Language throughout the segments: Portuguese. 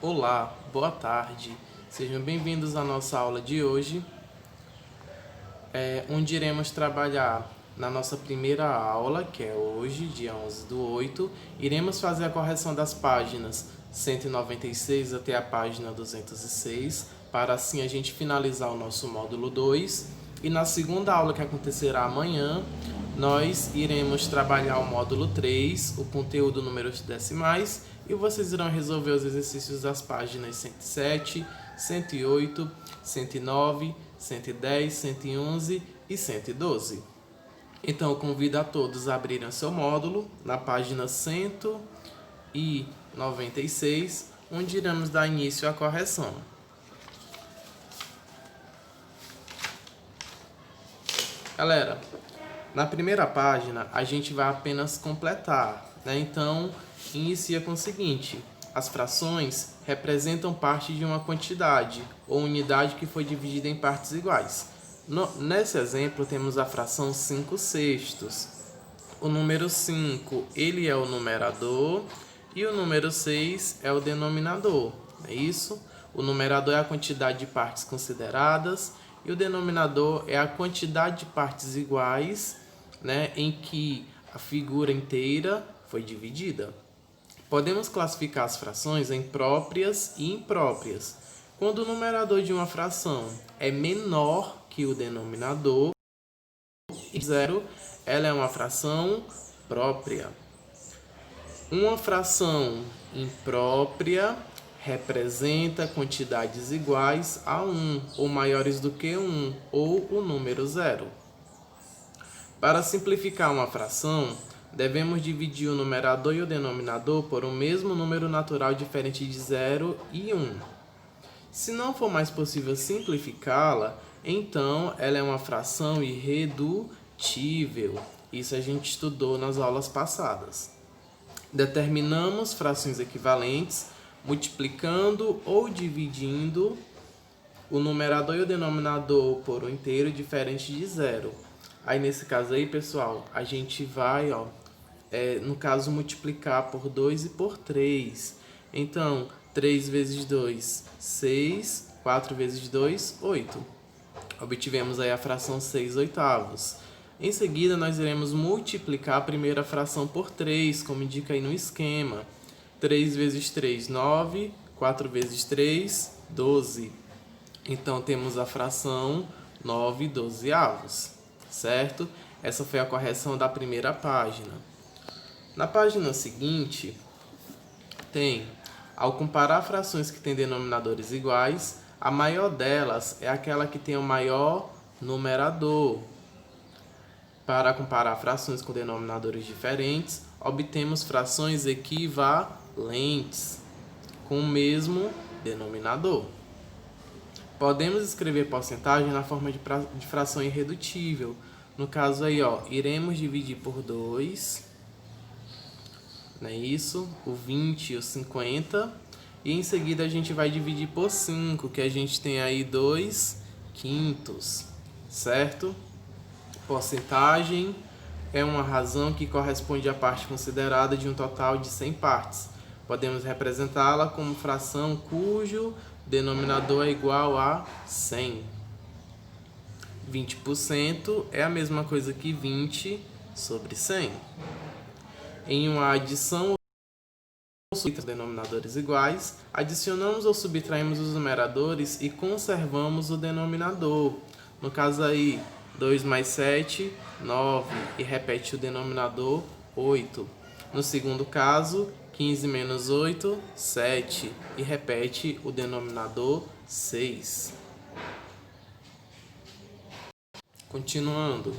Olá, boa tarde. Sejam bem-vindos à nossa aula de hoje, onde iremos trabalhar na nossa primeira aula, que é hoje, dia 11/8. Iremos fazer a correção das páginas 196 até a página 206, para assim a gente finalizar o nosso módulo 2. E na segunda aula, que acontecerá amanhã, nós iremos trabalhar o módulo 3, o conteúdo números decimais, e vocês irão resolver os exercícios das páginas 107, 108, 109, 110, 111 e 112. Então, eu convido a todos a abrirem seu módulo na página 196, onde iremos dar início à correção. Galera, na primeira página a gente vai apenas completar, né? Então, inicia com o seguinte: as frações representam parte de uma quantidade ou unidade que foi dividida em partes iguais. Nesse exemplo, temos a fração 5/6. O número 5, ele é o numerador e o número 6 é o denominador, é isso? O numerador é a quantidade de partes consideradas e o denominador é a quantidade de partes iguais, né, em que a figura inteira foi dividida. Podemos classificar as frações em próprias e impróprias. Quando o numerador de uma fração é menor que o denominador, zero, ela é uma fração própria. Uma fração imprópria representa quantidades iguais a 1 ou maiores do que 1 ou o número 0. Para simplificar uma fração, devemos dividir o numerador e o denominador por um mesmo número natural diferente de 0 e 1. Se não for mais possível simplificá-la, então ela é uma fração irredutível. Isso a gente estudou nas aulas passadas. Determinamos frações equivalentes multiplicando ou dividindo o numerador e o denominador por um inteiro diferente de 0. Aí nesse caso aí, pessoal, a gente vai, no caso, multiplicar por 2 e por 3. Então, 3 vezes 2, 6. 4 vezes 2, 8. Obtivemos aí a fração 6/8. Em seguida, nós iremos multiplicar a primeira fração por 3, como indica aí no esquema. 3 vezes 3, 9. 4 vezes 3, 12. Então, temos a fração 9/12, certo? Essa foi a correção da primeira página. Na página seguinte, ao comparar frações que têm denominadores iguais, a maior delas é aquela que tem o maior numerador. Para comparar frações com denominadores diferentes, obtemos frações equivalentes, com o mesmo denominador. Podemos escrever porcentagem na forma de fração irredutível. No caso aí, iremos dividir por 2, não é isso? O 20 e o 50. E em seguida a gente vai dividir por 5, que a gente tem aí 2/5, certo? Porcentagem é uma razão que corresponde à parte considerada de um total de 100 partes. Podemos representá-la como fração cujo denominador é igual a 100. 20% é a mesma coisa que 20/100. Em uma adição ou denominadores iguais, adicionamos ou subtraímos os numeradores e conservamos o denominador. No caso aí, 2 mais 7, 9, e repete o denominador, 8. No segundo caso, 15 menos 8, 7, e repete o denominador, 6. Continuando.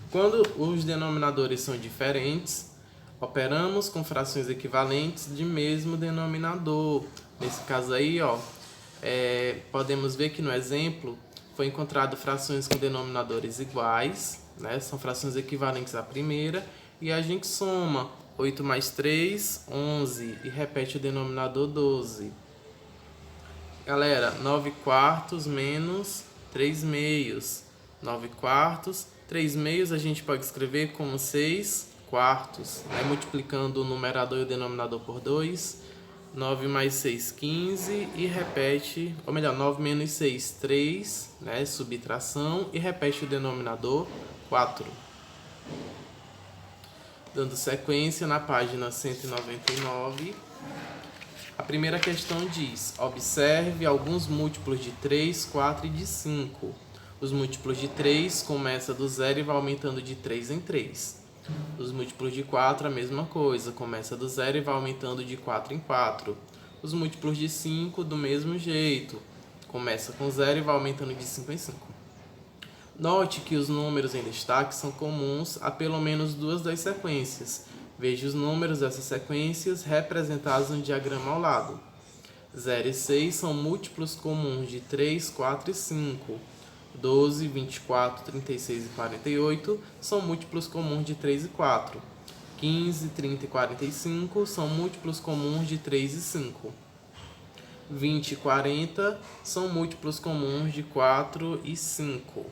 Quando os denominadores são diferentes, operamos com frações equivalentes de mesmo denominador. Nesse caso aí, podemos ver que no exemplo foi encontrado frações com denominadores iguais, né? São frações equivalentes à primeira, e a gente soma 8 mais 3, 11, e repete o denominador, 12. Galera, 9 quartos menos 3 meios. 9 quartos, 3 meios a gente pode escrever como 6 quartos, né? Multiplicando o numerador e o denominador por 2. 9 mais 6, 15 e repete, ou melhor, 9 menos 6, 3, né, subtração, e repete o denominador, 4. Dando sequência na página 199, a primeira questão diz: observe alguns múltiplos de 3, 4 e de 5. Os múltiplos de 3 começa do 0 e vai aumentando de 3 em 3. Os múltiplos de 4, a mesma coisa, começa do 0 e vai aumentando de 4 em 4. Os múltiplos de 5, do mesmo jeito, começa com 0 e vai aumentando de 5 em 5. Note que os números em destaque são comuns a pelo menos duas das sequências. Veja os números dessas sequências representados no diagrama ao lado. 0 e 6 são múltiplos comuns de 3, 4 e 5. 12, 24, 36 e 48 são múltiplos comuns de 3 e 4. 15, 30 e 45 são múltiplos comuns de 3 e 5. 20 e 40 são múltiplos comuns de 4 e 5.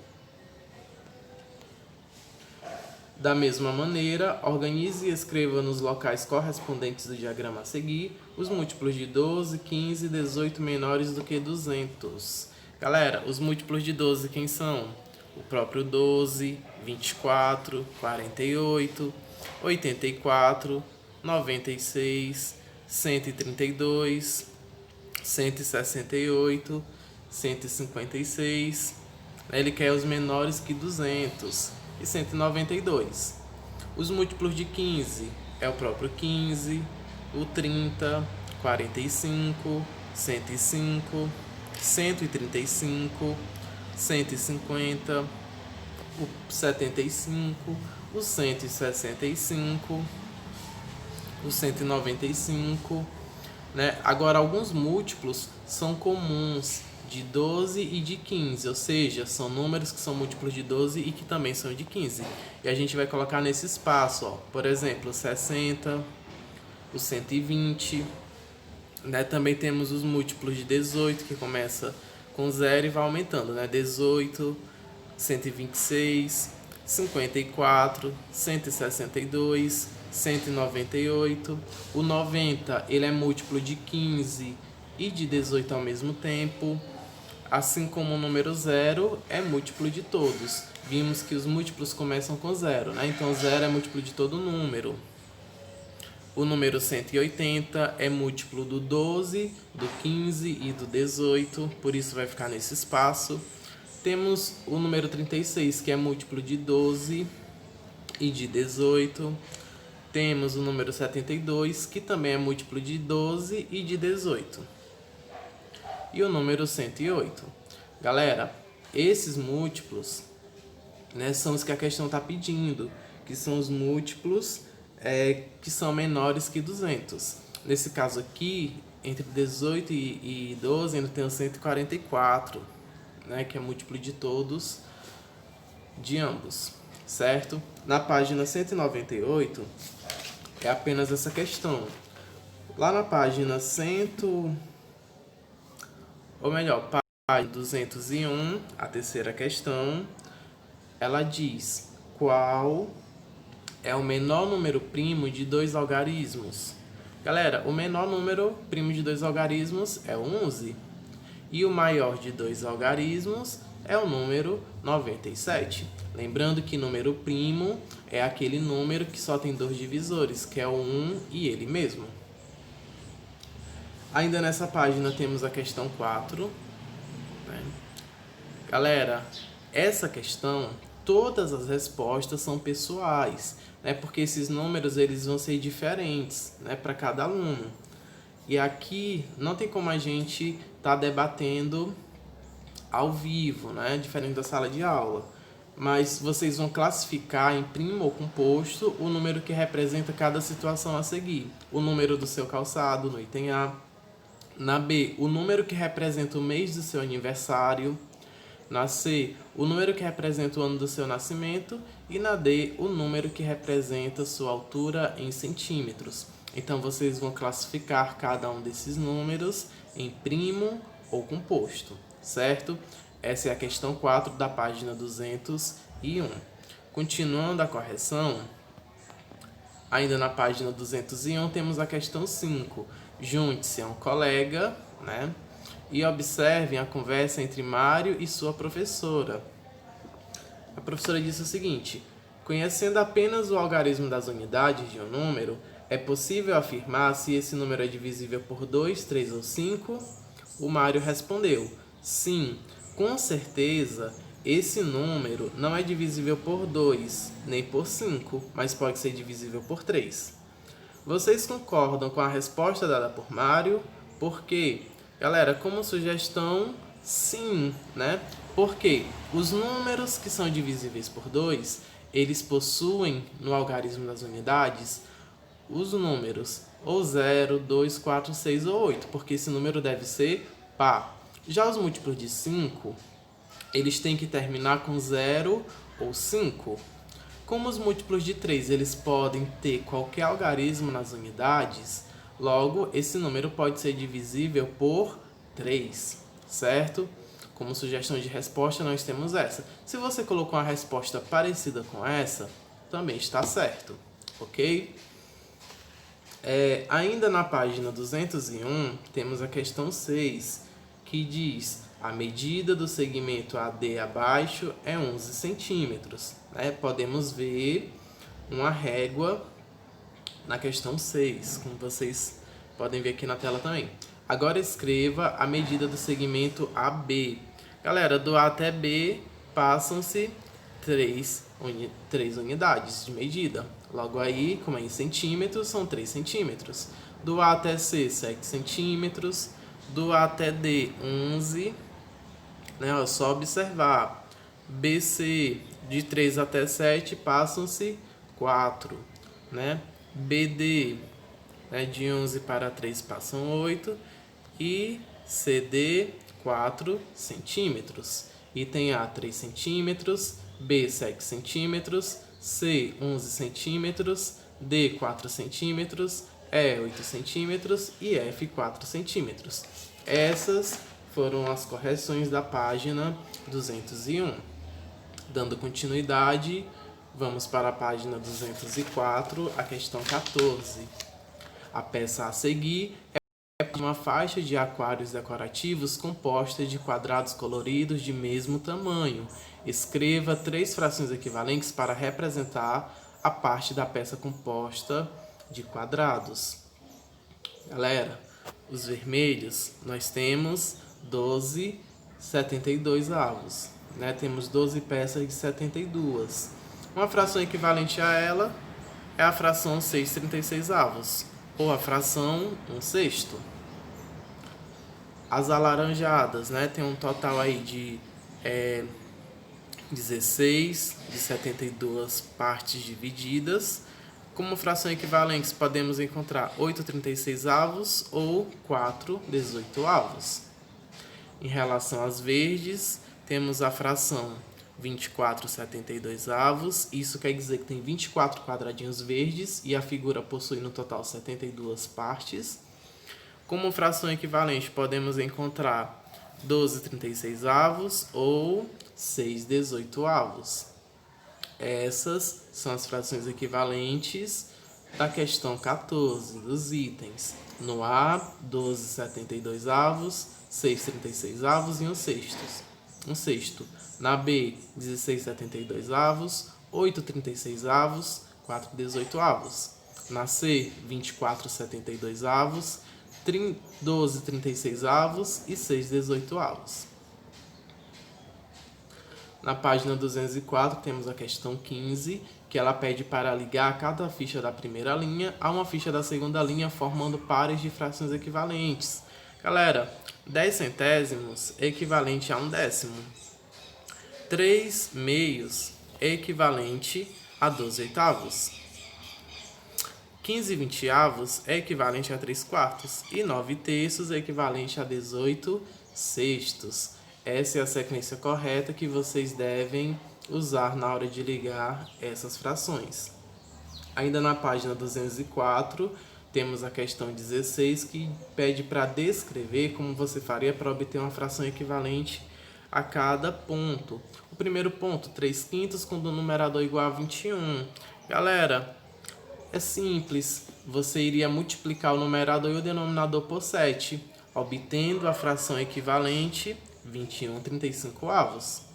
Da mesma maneira, organize e escreva nos locais correspondentes do diagrama a seguir os múltiplos de 12, 15 e 18 menores do que 200. Galera, os múltiplos de 12 quem são? O próprio 12, 24, 48, 84, 96, 132, 168, 156. Ele quer os menores que 200 e 192. Os múltiplos de 15 é o próprio 15, o 30, 45, 105, 135, 150, o 75, o 165, o 195, né? Agora, alguns múltiplos são comuns de 12 e de 15, ou seja, são números que são múltiplos de 12 e que também são de 15. E a gente vai colocar nesse espaço, ó, por exemplo, o 60, o 120, né? Também temos os múltiplos de 18, que começa com 0 e vai aumentando, né? 18, 126, 54, 162, 198. O 90, ele é múltiplo de 15 e de 18 ao mesmo tempo. Assim como o número 0 é múltiplo de todos. Vimos que os múltiplos começam com 0, né? Então 0 é múltiplo de todo número. O número 180 é múltiplo do 12, do 15 e do 18, por isso vai ficar nesse espaço. Temos o número 36, que é múltiplo de 12 e de 18. Temos o número 72, que também é múltiplo de 12 e de 18. E o número 108. Galera, esses múltiplos, né, são os que a questão está pedindo, que são os múltiplos que são menores que 200. Nesse caso aqui, entre 18 e 12, ainda tem o 144, né, que é múltiplo de todos, de ambos, certo? Na página 198, é apenas essa questão. Lá na página página 201, a terceira questão, ela diz: qual é o menor número primo de dois algarismos? Galera, o menor número primo de dois algarismos é o 11. E o maior de dois algarismos é o número 97. Lembrando que número primo é aquele número que só tem dois divisores, que é o 1 e ele mesmo. Ainda nessa página temos a questão 4. Né? Galera, essa questão, todas as respostas são pessoais, né? Porque esses números eles vão ser diferentes, né, para cada aluno. E aqui não tem como a gente estar debatendo ao vivo, né, diferente da sala de aula. Mas vocês vão classificar em primo ou composto o número que representa cada situação a seguir. O número do seu calçado no item A. Na B, o número que representa o mês do seu aniversário. Na C, o número que representa o ano do seu nascimento. E na D, o número que representa sua altura em centímetros. Então, vocês vão classificar cada um desses números em primo ou composto, certo? Essa é a questão 4 da página 201. Continuando a correção, ainda na página 201, temos a questão 5. Junte-se a um colega, né? E observem a conversa entre Mário e sua professora. A professora disse o seguinte: conhecendo apenas o algarismo das unidades de um número, é possível afirmar se esse número é divisível por 2, 3 ou 5? O Mário respondeu: sim, com certeza, esse número não é divisível por 2, nem por 5, mas pode ser divisível por 3. Vocês concordam com a resposta dada por Mário? Por quê? Galera, como sugestão, sim, né? Porque os números que são divisíveis por 2, eles possuem, no algarismo das unidades, os números ou 0, 2, 4, 6 ou 8, porque esse número deve ser par. Já os múltiplos de 5, eles têm que terminar com 0 ou 5. Como os múltiplos de 3 eles podem ter qualquer algarismo nas unidades, logo esse número pode ser divisível por 3, certo? Como sugestão de resposta nós temos essa. Se você colocou uma resposta parecida com essa, também está certo, ok? Ainda na página 201, temos a questão 6, que diz: a medida do segmento AD abaixo é 11 centímetros. Podemos ver uma régua na questão 6, como vocês podem ver aqui na tela também. Agora escreva a medida do segmento AB. Galera, do A até B passam-se 3 unidades de medida. Logo aí, como é em centímetros, são 3 centímetros. Do A até C, 7 centímetros. Do A até D, 11. É só observar. BC, de 3 até 7, passam-se 4. BD, de 11 para 3, passam 8. E CD, 4 centímetros. Item A, 3 centímetros. B, 7 centímetros. C, 11 centímetros. D, 4 centímetros. E, 8 centímetros. E F, 4 centímetros. Essas foram as correções da página 201. Dando continuidade, vamos para a página 204, a questão 14. A peça a seguir é uma faixa de aquários decorativos composta de quadrados coloridos de mesmo tamanho. Escreva 3 frações equivalentes para representar a parte da peça composta de quadrados. Galera, os vermelhos, nós temos 12 72 avos. Temos 12 peças de 72. Uma fração equivalente a ela é a fração 6/36 avos, ou a fração 1/6. As alaranjadas, tem um total aí de 16 de 72 partes divididas. Como fração equivalente, podemos encontrar 8/36 avos ou 4/18 avos. Em relação às verdes, temos a fração 24/72 avos. Isso quer dizer que tem 24 quadradinhos verdes e a figura possui no total 72 partes. Como fração equivalente, podemos encontrar 12/36 avos ou 6/18 avos. Essas são as frações equivalentes da questão 14 dos itens. No A, 12/72 avos, 6/36 avos e 1/6. Na B, 16/72 avos, 8/36 avos, 4/18 avos. Na C, 24/72 avos, 12/36 avos e 6/18 avos. Na página 204 temos a questão 15, que ela pede para ligar cada ficha da primeira linha a uma ficha da segunda linha, formando pares de frações equivalentes. Galera, 10 centésimos é equivalente a 1/10. 3 meios é equivalente a 12 oitavos. 15 vinteavos é equivalente a 3 quartos. E 9 terços é equivalente a 18 sextos. Essa é a sequência correta que vocês devem usar na hora de ligar essas frações. Ainda na página 204, temos a questão 16, que pede para descrever como você faria para obter uma fração equivalente a cada ponto. O primeiro ponto, 3/5, quando o numerador é igual a 21. Galera, É simples, você iria multiplicar o numerador e o denominador por 7, obtendo a fração equivalente 21/35.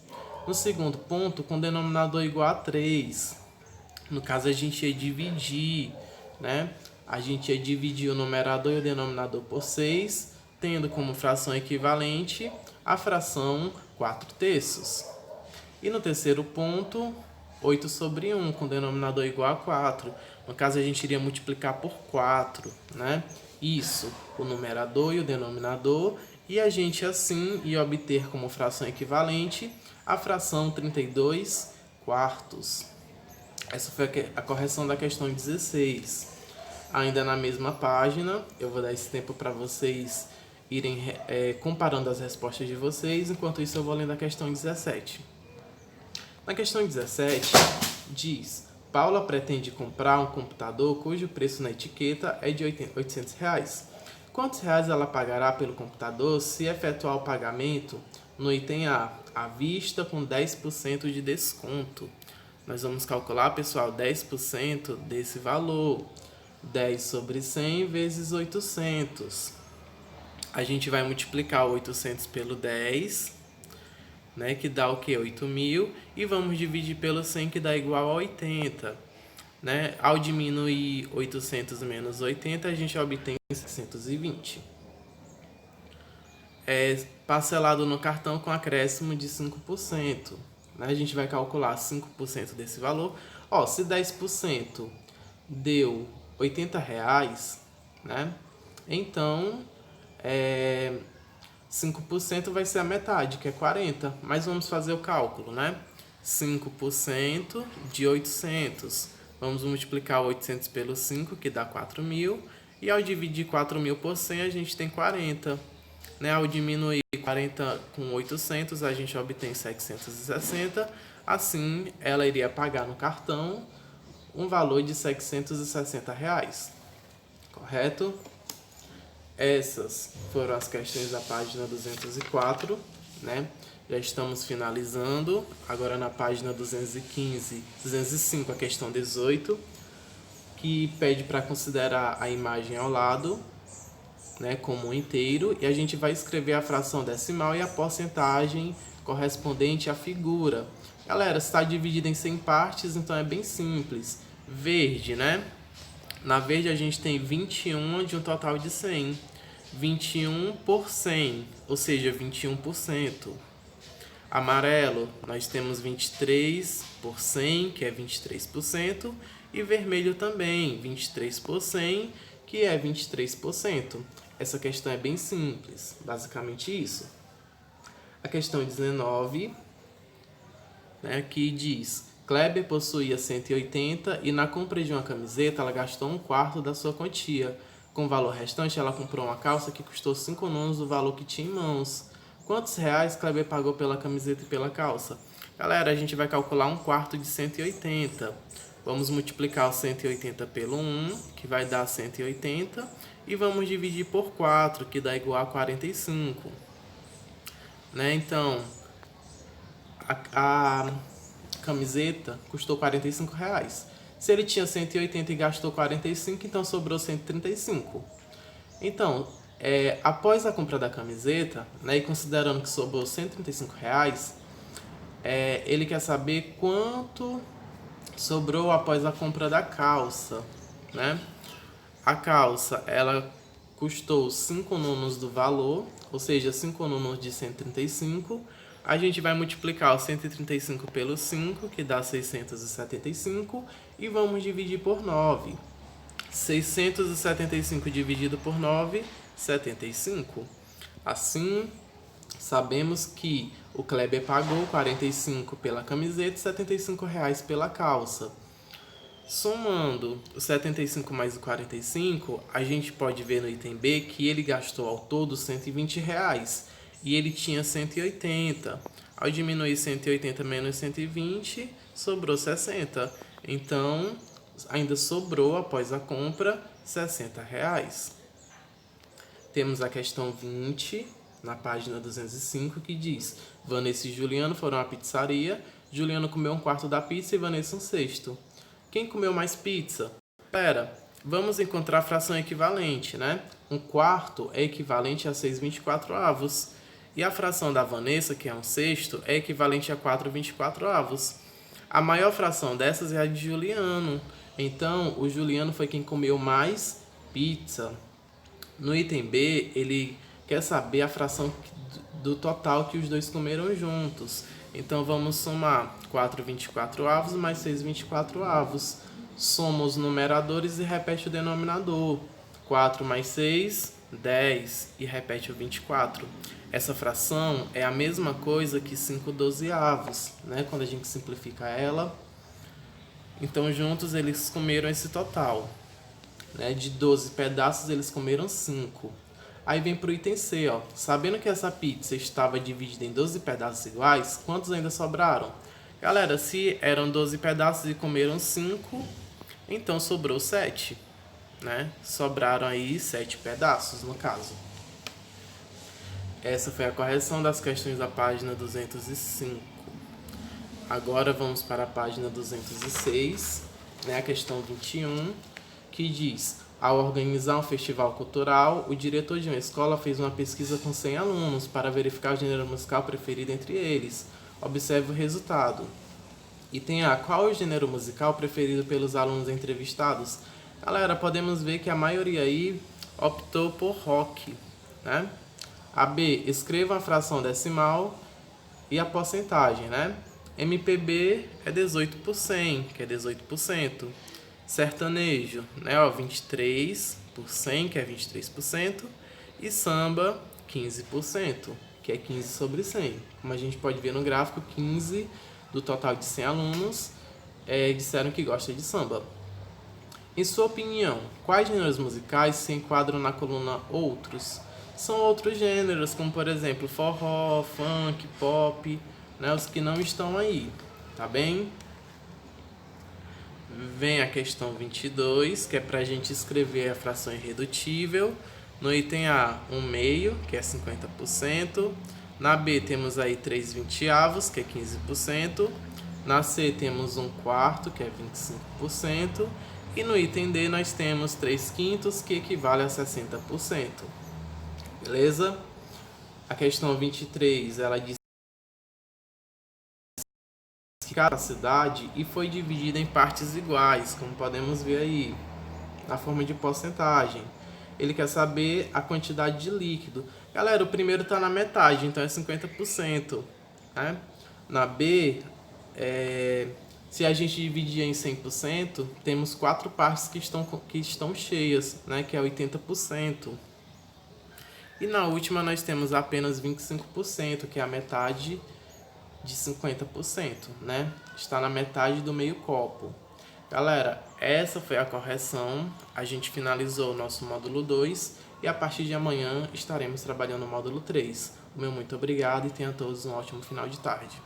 No segundo ponto, com o denominador igual a 3, no caso a gente ia dividir, né? A gente ia dividir o numerador e o denominador por 6, tendo como fração equivalente a fração 4/3. E no terceiro ponto, 8/1, com o denominador igual a 4. No caso, a gente iria multiplicar por 4, né? Isso, o numerador e o denominador. E a gente, assim, ia obter como fração equivalente a fração 32/4. Essa foi a correção da questão 16. Ainda na mesma página, eu vou dar esse tempo para vocês irem comparando as respostas de vocês. Enquanto isso, eu vou lendo a questão 17. Na questão 17, diz: Paula pretende comprar um computador cujo preço na etiqueta é de R$800. Quantos reais ela pagará pelo computador se efetuar o pagamento no item A, à vista, com 10% de desconto? Nós vamos calcular, pessoal, 10% desse valor. 10 sobre 100 vezes 800. A gente vai multiplicar o 800 pelo 10, né, que dá o quê? 8.000. E vamos dividir pelo 100, que dá igual a 80. Né? Ao diminuir 800 menos 80, a gente obtém 620. Parcelado no cartão com acréscimo de 5%. Né? A gente vai calcular 5% desse valor. Se 10% deu R$80, né? Então, 5% vai ser a metade, que é 40. Mas vamos fazer o cálculo, né? 5% de 800. Vamos multiplicar 800 pelo 5, que dá 4.000. E ao dividir 4.000 por 100, a gente tem 40. Né? Ao diminuir 40 com 800, a gente obtém 760. Assim, ela iria pagar no cartão um valor de R$760. Correto? Essas foram as questões da página 204, né? Já estamos finalizando. Agora na página 205, a questão 18, que pede para considerar a imagem ao lado, né, como um inteiro, e a gente vai escrever a fração decimal e a porcentagem correspondente à figura. Galera, está dividida em 100 partes, então é bem simples. Verde, né? Na verde a gente tem 21 de um total de 100. 21 por 100, ou seja, 21%. Amarelo, nós temos 23 por 100, que é 23%. E vermelho também, 23 por 100, que é 23%. Essa questão é bem simples, basicamente isso. A questão 19, né, que diz: Kleber possuía 180 e na compra de uma camiseta ela gastou 1/4 da sua quantia. Com o valor restante, ela comprou uma calça que custou 5 nonos do valor que tinha em mãos. Quantos reais Kleber pagou pela camiseta e pela calça? Galera, a gente vai calcular 1/4 de 180. Vamos multiplicar o 180 pelo 1, que vai dar 180. E vamos dividir por 4, que dá igual a 45. Né? Então, a camiseta custou R$45. Se ele tinha 180 e gastou 45, então sobrou 135. Então, após a compra da camiseta, né, e considerando que sobrou R$135, ele quer saber quanto sobrou após a compra da calça, né? A calça, ela custou 5 nonos do valor, ou seja, 5 nonos de 135. A gente vai multiplicar o 135 pelo 5, que dá 675, e vamos dividir por 9. 675 dividido por 9, 75. Assim, sabemos que o Kleber pagou 45 pela camiseta e R$75 pela calça. Somando o 75 mais o 45, a gente pode ver no item B que ele gastou ao todo R$120 e ele tinha 180. Ao diminuir 180 menos 120, sobrou 60. Então, ainda sobrou, após a compra, R$60. Temos a questão 20, na página 205, que diz: Vanessa e Juliano foram à pizzaria. Juliano comeu 1/4 da pizza e Vanessa 1/6. Quem comeu mais pizza? Pera, vamos encontrar a fração equivalente, né? 1/4 é equivalente a 6/24. E a fração da Vanessa, que é 1/6, é equivalente a 4/24. A maior fração dessas é a de Juliano. Então, o Juliano foi quem comeu mais pizza. No item B, ele quer saber a fração do total que os dois comeram juntos. Então, vamos somar 4/24 mais 6/24. Soma os numeradores e repete o denominador. 4 mais 6, 10. E repete o 24. Essa fração é a mesma coisa que 5/12, né? Quando a gente simplifica ela. Então, juntos, eles comeram esse total. Né? De 12 pedaços, eles comeram 5. Aí vem pro item C, ó. Sabendo que essa pizza estava dividida em 12 pedaços iguais, quantos ainda sobraram? Galera, se eram 12 pedaços e comeram 5, então sobrou 7, né? Sobraram aí 7 pedaços, no caso. Essa foi a correção das questões da página 205. Agora vamos para a página 206, né? A questão 21, que diz: ao organizar um festival cultural, o diretor de uma escola fez uma pesquisa com 100 alunos para verificar o gênero musical preferido entre eles. Observe o resultado. Item A. Qual é o gênero musical preferido pelos alunos entrevistados? Galera, podemos ver que a maioria aí optou por rock, né? A B. Escreva a fração decimal e a porcentagem, né? MPB é 18 por 100, que é 18%. Sertanejo, né, ó, 23 por 100, que é 23%, e samba, 15%, que é 15 sobre 100. Como a gente pode ver no gráfico, 15 do total de 100 alunos disseram que gostam de samba. Em sua opinião, quais gêneros musicais se enquadram na coluna Outros? São outros gêneros, como por exemplo forró, funk, pop, né, os que não estão aí, tá bem? Vem a questão 22, que é para a gente escrever a fração irredutível. No item A, 1/2, que é 50%. Na B, temos aí 3/20, que é 15%. Na C, temos 1/4, que é 25%. E no item D, nós temos 3/5, que equivale a 60%. Beleza? A questão 23, ela diz cada cidade e foi dividida em partes iguais, como podemos ver aí, na forma de porcentagem. Ele quer saber a quantidade de líquido. Galera, o primeiro está na metade, então é 50%. Né? Na B, se a gente dividir em 100%, temos 4 partes que estão cheias, né? Que é 80%. E na última nós temos apenas 25%, que é a metade de 50%, né? Está na metade do meio copo. Galera, essa foi a correção. A gente finalizou o nosso módulo 2 e a partir de amanhã estaremos trabalhando o módulo 3. O meu muito obrigado e tenham todos um ótimo final de tarde.